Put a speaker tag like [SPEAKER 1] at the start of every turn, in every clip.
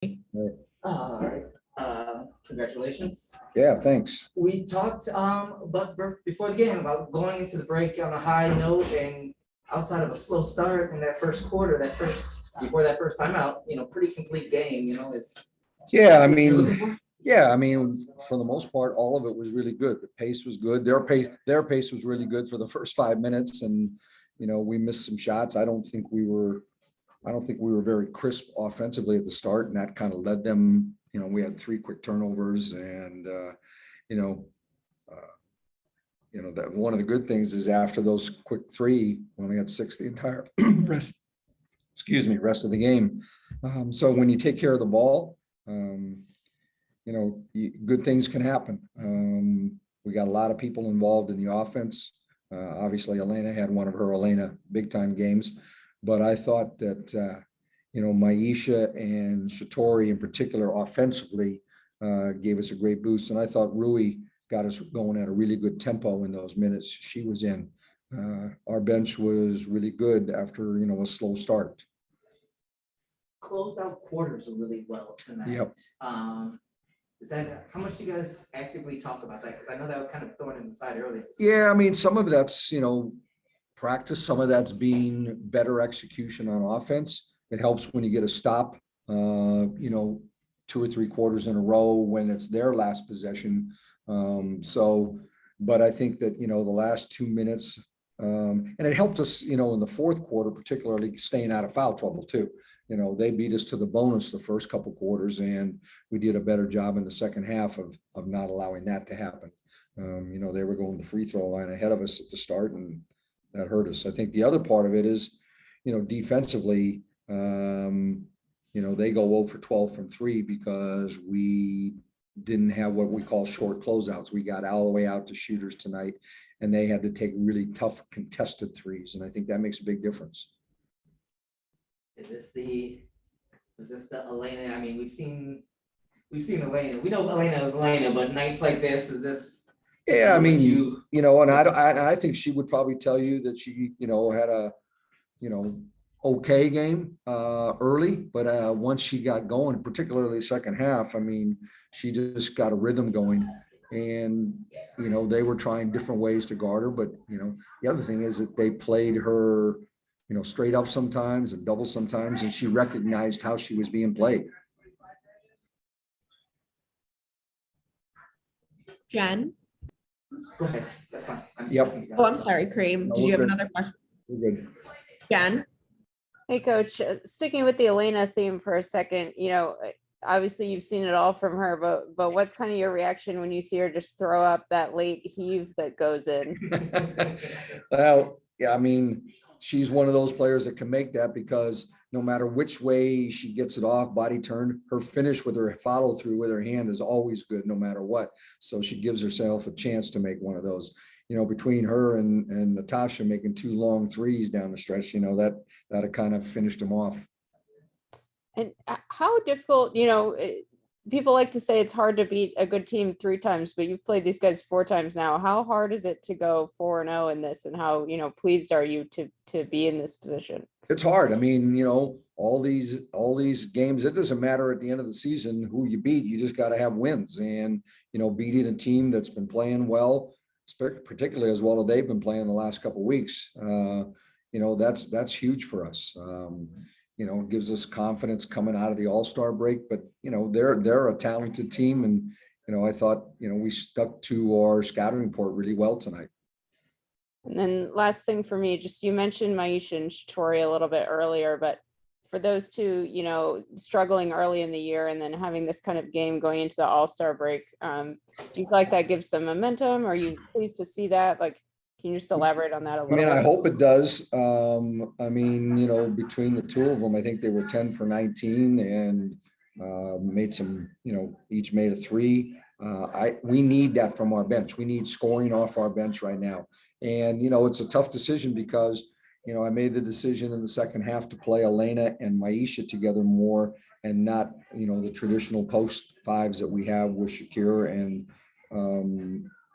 [SPEAKER 1] Right.
[SPEAKER 2] All right. Congratulations.
[SPEAKER 1] Yeah, thanks.
[SPEAKER 2] We talked, but before the game about going into the break on a high note and outside of a slow start in that first quarter, before that first timeout, pretty complete game, is.
[SPEAKER 1] Yeah, I
[SPEAKER 2] what you're
[SPEAKER 1] mean,
[SPEAKER 2] looking for?
[SPEAKER 1] for the most part, all of it was really good. The pace was good. Their pace was really good for the first 5 minutes, and we missed some shots. I don't think we were very crisp offensively at the start, and that kind of led them. We had 3 quick turnovers, and you know, that one of the good things is after those quick 3, we only had 6 the entire rest of the game. So when you take care of the ball, good things can happen. We got a lot of people involved in the offense. Obviously, Elena had one of her big time games, but I thought that, Maisha and Shatori in particular offensively gave us a great boost. And I thought Rui got us going at a really good tempo in those minutes she was in. Our bench was really good after, a slow start.
[SPEAKER 2] Closed out quarters really well tonight.
[SPEAKER 1] Yep.
[SPEAKER 2] Is that, how much do you guys actively talk about that? Because I know that was kind of thrown in the side earlier.
[SPEAKER 1] Yeah, I mean, some of that's, practice, some of that's being better execution on offense. It helps when you get a stop, 2 or 3 quarters in a row when it's their last possession. But I think that, the last 2 minutes, and it helped us, in the fourth quarter, particularly staying out of foul trouble too. They beat us to the bonus the first couple quarters, and we did a better job in the second half of not allowing that to happen. They were going to the free throw line ahead of us at the start, and that hurt us. I think the other part of it is, defensively, they go 0 for 12 from 3 because we didn't have what we call short closeouts. We got all the way out to shooters tonight, and they had to take really tough contested threes. And I think that makes a big difference.
[SPEAKER 2] Was this the Elena? I mean, we've seen Elena. We know Elena is Elena, but nights like this, is this?
[SPEAKER 1] Yeah, I mean, and I think she would probably tell you that she, had a, okay game early, but once she got going, particularly second half, I mean, she just got a rhythm going, and they were trying different ways to guard her. But the other thing is that they played her, straight up sometimes and double sometimes, and she recognized how she was being played.
[SPEAKER 3] Jen?
[SPEAKER 2] Go ahead. That's fine.
[SPEAKER 1] Yep.
[SPEAKER 3] Oh, I'm sorry, Kareem.
[SPEAKER 1] No,
[SPEAKER 3] Did you
[SPEAKER 1] we're
[SPEAKER 3] have
[SPEAKER 1] good.
[SPEAKER 3] another question?
[SPEAKER 1] We're good.
[SPEAKER 3] Jen?
[SPEAKER 4] Hey, Coach, sticking with the Elena theme for a second, obviously you've seen it all from her, but what's kind of your reaction when you see her just throw up that late heave that goes in?
[SPEAKER 1] Well, yeah, I mean, she's one of those players that can make that, because no matter which way she gets it off, body turn, her finish with her follow through with her hand is always good, no matter what. So she gives herself a chance to make one of those. Between her and Natasha making 2 long threes down the stretch, that kind of finished them off.
[SPEAKER 4] And how difficult, people like to say it's hard to beat a good team 3 times, but you've played these guys 4 times now. How hard is it to go 4-0 in this, and how, pleased are you to be in this position?
[SPEAKER 1] It's hard. I mean, all these games, it doesn't matter at the end of the season who you beat. You just got to have wins, and, beating a team that's been playing well, particularly as well as they've been playing the last couple of weeks, that's huge for us. It gives us confidence coming out of the All-Star break, but they're a talented team, and I thought we stuck to our scouting report really well tonight.
[SPEAKER 4] And then last thing for me, just you mentioned Maisha and Shatori a little bit earlier, but for those two, struggling early in the year and then having this kind of game going into the All-Star break, do you feel like that gives them momentum? Are you pleased to see that? Like, can you just elaborate on that a little bit?
[SPEAKER 1] I hope it does. I mean, between the two of them, I think they were 10 for 19 and made some, each made a 3. We need that from our bench. We need scoring off our bench right now. And, it's a tough decision because, I made the decision in the second half to play Elena and Maisha together more, and not, the traditional post 5s that we have with Shakira and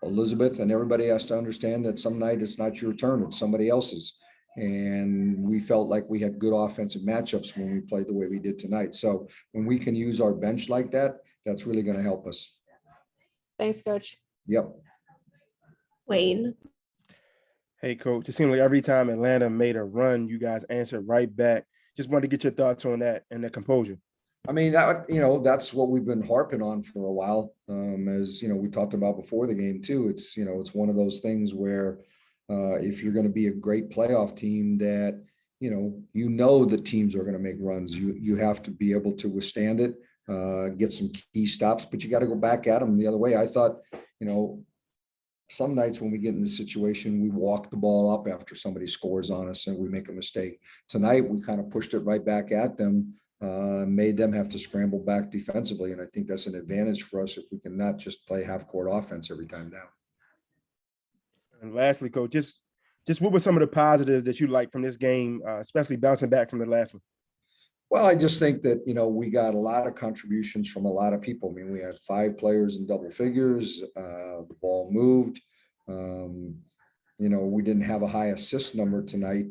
[SPEAKER 1] Elizabeth. And everybody has to understand that some night it's not your turn, it's somebody else's. And we felt like we had good offensive matchups when we played the way we did tonight. So when we can use our bench like that, that's really going to help us.
[SPEAKER 4] Thanks, Coach.
[SPEAKER 1] Yep.
[SPEAKER 3] Wayne,
[SPEAKER 5] Hey, coach, it seemed like every time Atlanta made a run, you guys answered right back. Just wanted to get your thoughts on that and the composure.
[SPEAKER 1] I mean, that's what we've been harping on for a while. As we talked about before the game too. It's one of those things where if you're going to be a great playoff team that, that teams are going to make runs, you have to be able to withstand it, get some key stops, but you got to go back at them the other way. I thought, some nights when we get in this situation, we walk the ball up after somebody scores on us and we make a mistake. Tonight, we kind of pushed it right back at them, made them have to scramble back defensively. And I think that's an advantage for us if we can not just play half court offense every time down.
[SPEAKER 5] And lastly, coach, just what were some of the positives that you like from this game, especially bouncing back from the last one?
[SPEAKER 1] Well, I just think that, we got a lot of contributions from a lot of people. I mean, we had 5 players in double figures. The ball moved. We didn't have a high assist number tonight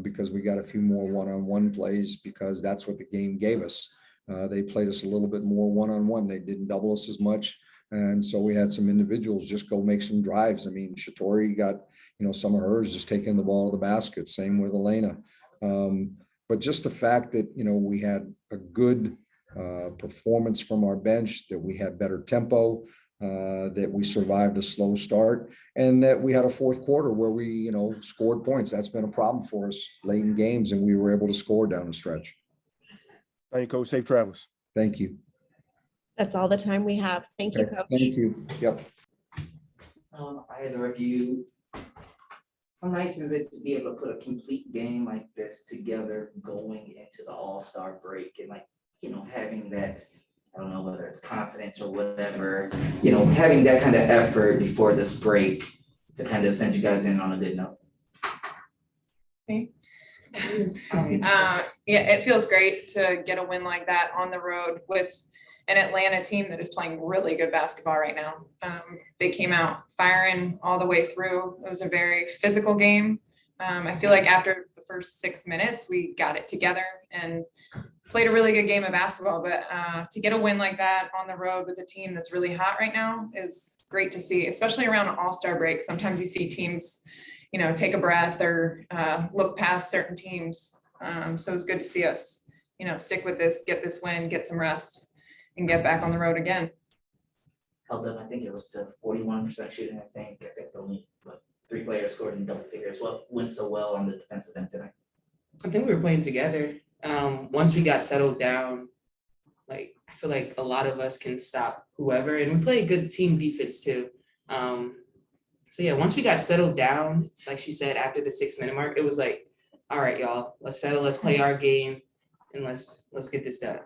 [SPEAKER 1] because we got a few more one-on-one plays because that's what the game gave us. They played us a little bit more one-on-one. They didn't double us as much. And so we had some individuals just go make some drives. I mean, Shatori got, some of hers just taking the ball to the basket. Same with Elena. But just the fact that, we had a good performance from our bench, that we had better tempo, that we survived a slow start, and that we had a fourth quarter where we, scored points. That's been a problem for us late in games, and we were able to score down the stretch.
[SPEAKER 5] Thank you, coach. Safe travels.
[SPEAKER 1] Thank you.
[SPEAKER 3] that's all the time we have. Thank you,
[SPEAKER 1] Okay,
[SPEAKER 3] Coach.
[SPEAKER 1] Thank you. Yep.
[SPEAKER 2] I had to review. How nice is it to be able to put a complete game like this together going into the All-Star break and having that, I don't know whether it's confidence or whatever, having that kind of effort before this break to kind of send you guys in on a good note.
[SPEAKER 6] Yeah, it feels great to get a win like that on the road with an Atlanta team that is playing really good basketball right now. They came out firing all the way through. It was a very physical game. I feel like after the first 6 minutes, we got it together and played a really good game of basketball. But to get a win like that on the road with a team that's really hot right now is great to see, especially around an all-star break. Sometimes you see teams, take a breath or look past certain teams. So it's good to see us, stick with this, get this win, get some rest, and get back on the road again.
[SPEAKER 2] Held them, I think it was to 41% shooting. I think only 3 players scored in double figures. What went so well on the defensive end tonight?
[SPEAKER 7] I think we were playing together. Once we got settled down, I feel like a lot of us can stop whoever, and we play a good team defense too. So yeah, once we got settled down, like she said, after the 6-minute mark, it was like, all right, y'all, let's settle, let's play our game, and let's get this done.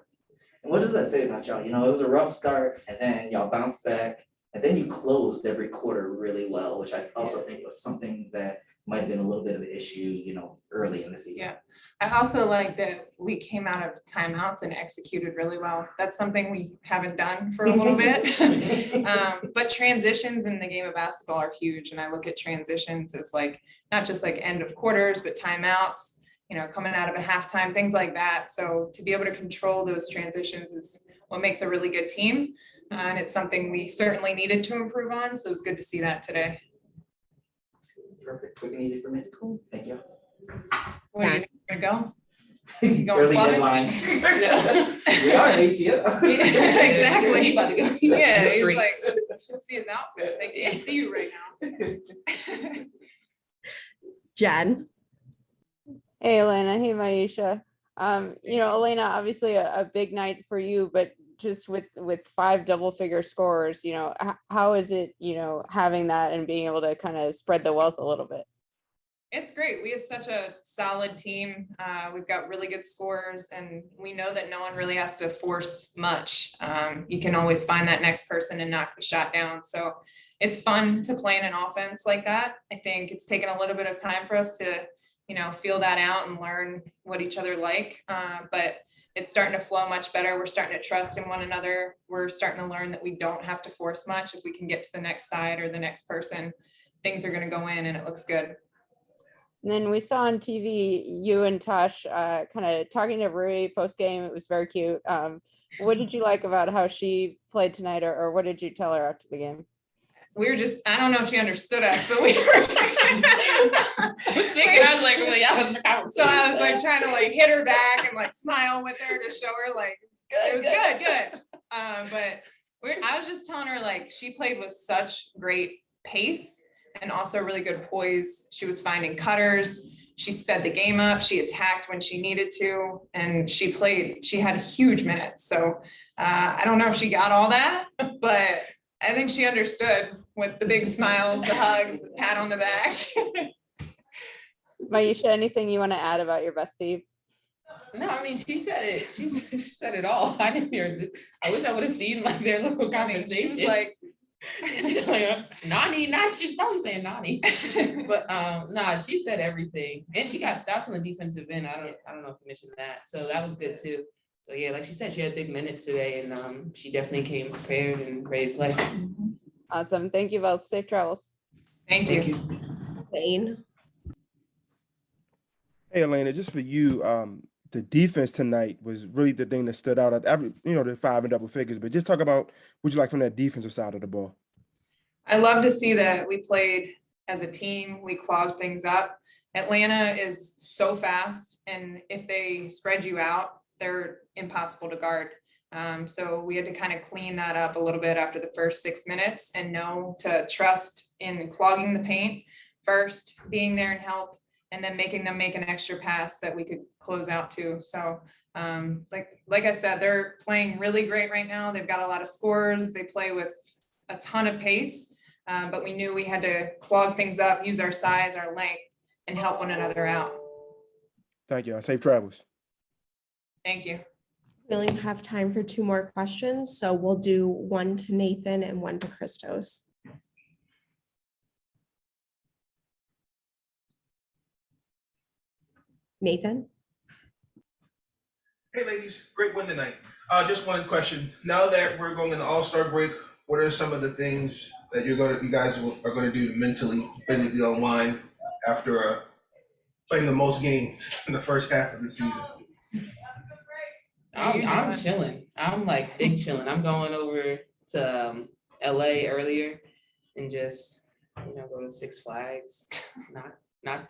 [SPEAKER 2] And what does that say about y'all? It was a rough start, and then y'all bounced back, and then you closed every quarter really well, which I also think was something that might have been a little bit of an issue, early in the season.
[SPEAKER 6] Yeah. I also like that we came out of timeouts and executed really well. That's something we haven't done for a little bit. But transitions in the game of basketball are huge. And I look at transitions as not just end of quarters, but timeouts, coming out of a halftime, things like that. So to be able to control those transitions is what makes a really good team. And it's something we certainly needed to improve on. So it was good to see that today.
[SPEAKER 2] Perfect, quick and easy for me. Cool, thank you.
[SPEAKER 6] Where are you gonna go? You going
[SPEAKER 2] Early
[SPEAKER 6] clubbing?
[SPEAKER 2] deadlines. We are at ATL.
[SPEAKER 6] Exactly.
[SPEAKER 7] You about to go.
[SPEAKER 6] Yeah,
[SPEAKER 7] The
[SPEAKER 6] it's
[SPEAKER 7] streets.
[SPEAKER 6] should see his outfit. They can't see you right now.
[SPEAKER 3] Jen,
[SPEAKER 4] Hey, Elena. Hey, Maisha. Elena, obviously a big night for you, but just with 5 double-figure scores, how is it, having that and being able to kind of spread the wealth a little bit?
[SPEAKER 6] It's great. We have such a solid team. We've got really good scorers, and we know that no one really has to force much. You can always find that next person and knock the shot down. So it's fun to play in an offense like that. I think it's taken a little bit of time for us to, feel that out and learn what each other like. But it's starting to flow much better. We're starting to trust in one another. We're starting to learn that we don't have to force much. If we can get to the next side or the next person, things are going to go in and it looks good.
[SPEAKER 4] And then we saw on TV, you and Tosh kind of talking to Rui post-game. It was very cute. What did you like about how she played tonight, or what did you tell her after the game?
[SPEAKER 6] We were just, I don't know if she understood us, but we were.
[SPEAKER 7] I was thinking, I was like, well, yeah,
[SPEAKER 6] So I was like trying to like hit her back and like smile with her to show her like, it was good. But I was just telling her like, she played with such great pace and also really good poise. She was finding cutters. She sped the game up. She attacked when she needed to, and she had huge minutes. So I don't know if she got all that, but I think she understood with the big smiles, the hugs, the pat on the back.
[SPEAKER 4] Maisha, anything you want to add about your bestie?
[SPEAKER 7] No, I mean, she said it. She said it all. I didn't hear it. I wish I would have seen like their little conversation.
[SPEAKER 6] She's like,
[SPEAKER 7] she's like, Nani, not she's probably saying Nani. But nah, she said everything. And she got stopped on the defensive end. I don't know if you mentioned that. So that was good too. So yeah, like she said, she had big minutes today, and she definitely came prepared and ready to play.
[SPEAKER 4] Awesome. Thank you both. Safe travels.
[SPEAKER 6] thank you.
[SPEAKER 3] Wayne.
[SPEAKER 5] Hey, Elena, just for you, the defense tonight was really the thing that stood out. The 5 and double figures, but just talk about what you like from that defensive side of the ball.
[SPEAKER 6] I love to see that we played as a team. We clogged things up. Atlanta is so fast, and if they spread you out, they're impossible to guard. So we had to kind of clean that up a little bit after the first 6 minutes and know to trust in clogging the paint first, being there and help, and then making them make an extra pass that we could close out to. So like I said, they're playing really great right now. They've got a lot of scores. They play with a ton of pace, but we knew we had to clog things up, use our size, our length, and help one another out.
[SPEAKER 5] Thank you. Safe travels.
[SPEAKER 6] Thank you.
[SPEAKER 3] We only have time for 2 more questions, so we'll do one to Nathan and one to Christos. Nathan?
[SPEAKER 8] Hey ladies, great win tonight. Just one question. Now that we're going in the All-Star break, what are some of the things that you guys are going to do mentally, physically online after playing the most games in the first half of the season?
[SPEAKER 7] I'm chilling. I'm like big chilling. I'm going over to LA earlier and just go to Six Flags. I'm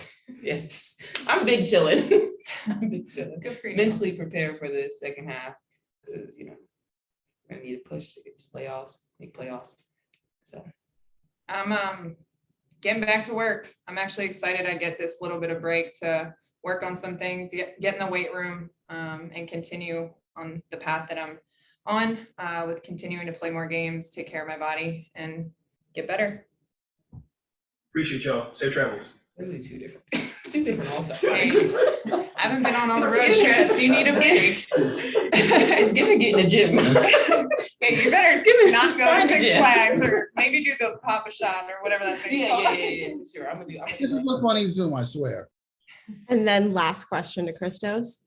[SPEAKER 7] big chilling. I'm big chilling.
[SPEAKER 6] Good for you.
[SPEAKER 7] Mentally prepare for the second half because I need to push to get to playoffs, make playoffs. So
[SPEAKER 6] I'm getting back to work. I'm actually excited I get this little bit of break to work on some things, get in the weight room, and continue on the path that I'm on with continuing to play more games, take care of my body, and get better.
[SPEAKER 8] Appreciate y'all. Safe travels.
[SPEAKER 7] literally two different all-star
[SPEAKER 6] Thanks.
[SPEAKER 7] breaks.
[SPEAKER 6] I haven't been on all the road trips. You need a break.
[SPEAKER 7] It's giving get in the gym.
[SPEAKER 6] Yeah, you better not go to
[SPEAKER 7] Find the
[SPEAKER 6] Six
[SPEAKER 7] gym.
[SPEAKER 6] Flags or maybe do the Papa Shot or whatever that thing's called.
[SPEAKER 7] Yeah, for sure. I'm gonna do
[SPEAKER 9] This is a funny Zoom, I swear.
[SPEAKER 3] And then last question to Christos.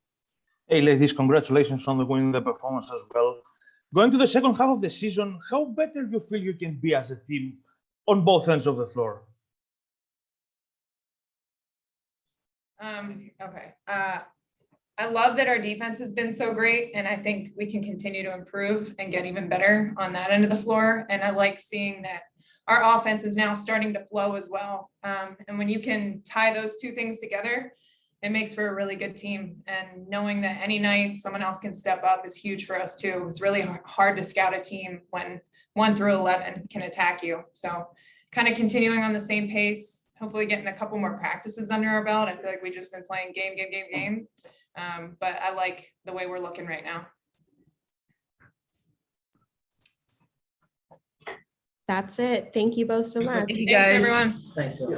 [SPEAKER 10] Hey, ladies, congratulations on the winning the performance as well. Going to the second half of the season, how better you feel you can be as a team on both ends of the floor?
[SPEAKER 6] Okay. I love that our defense has been so great, and I think we can continue to improve and get even better on that end of the floor. And I like seeing that our offense is now starting to flow as well. And when you can tie those two things together, it makes for a really good team. And knowing that any night someone else can step up is huge for us too. It's really hard to scout a team when 1 through 11 can attack you. So kind of continuing on the same pace, hopefully getting a couple more practices under our belt. I feel like we've just been playing game. But I like the way we're looking right now.
[SPEAKER 3] That's it. Thank you both so much.
[SPEAKER 6] Thanks, everyone.
[SPEAKER 2] Thanks.